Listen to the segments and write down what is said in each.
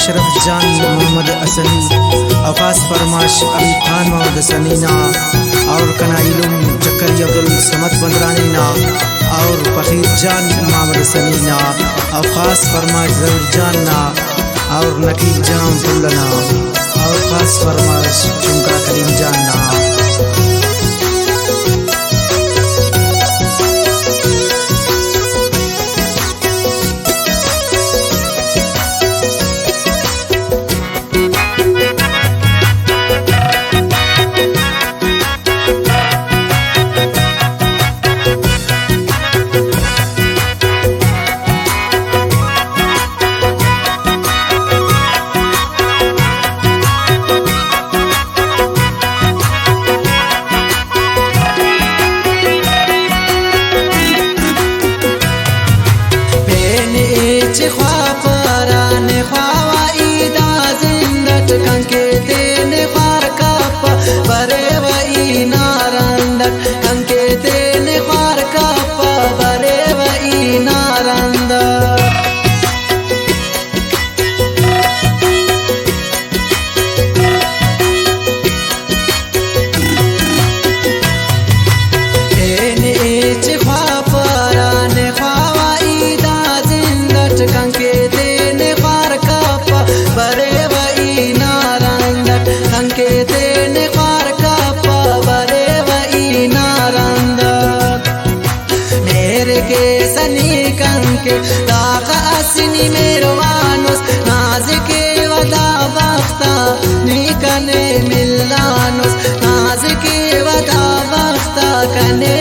अशरफ जान मोहम्मद असनी अफास फरमाश अभी खान मोहम्मद सनीना और कनाइलुम चक्करी अब्दुल समद बंदरानीना और फकीर जान मोहम्मद सनीना अफास फरमाश जरूर जानना और नकीब जाम फुल्लना और खास फरमाश चुमका करीम जानना। के दाका असनी मेरो मानुस नाज के वदा वक्ता निकने मिलानुस नाज के वदा वक्ता कने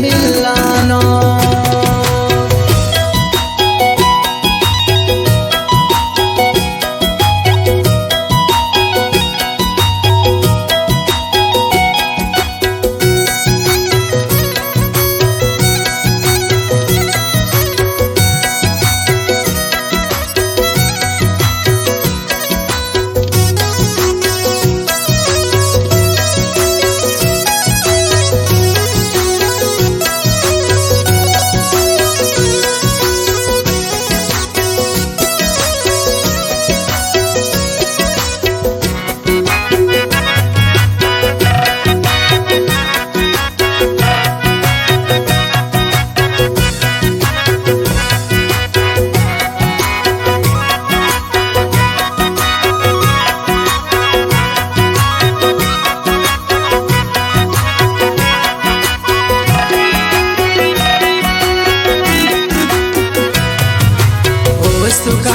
मिलानो।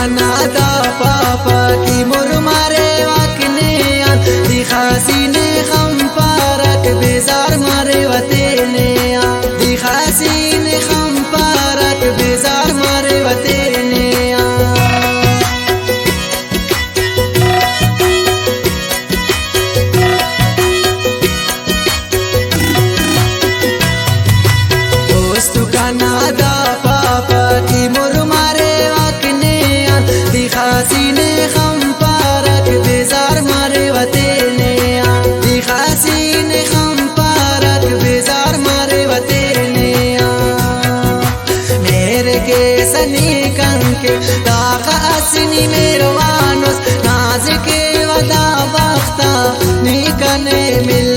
नादा पापा की मुरमारे वाकने दिखासी ने खम पारक बेजार मारे वतेने दिखासी ने खम पारक बेजार मारे वतेने दोस्तों का नादा पापा की मुरमारे दिखासी ने खम पारक बेजार मारे वतेने दिखासी ने खम पारक बेजार मारे वतेने मेरे के सनी कंके दाका असनी मेरो मानुस नाज के वदा वक्ता निकने मिल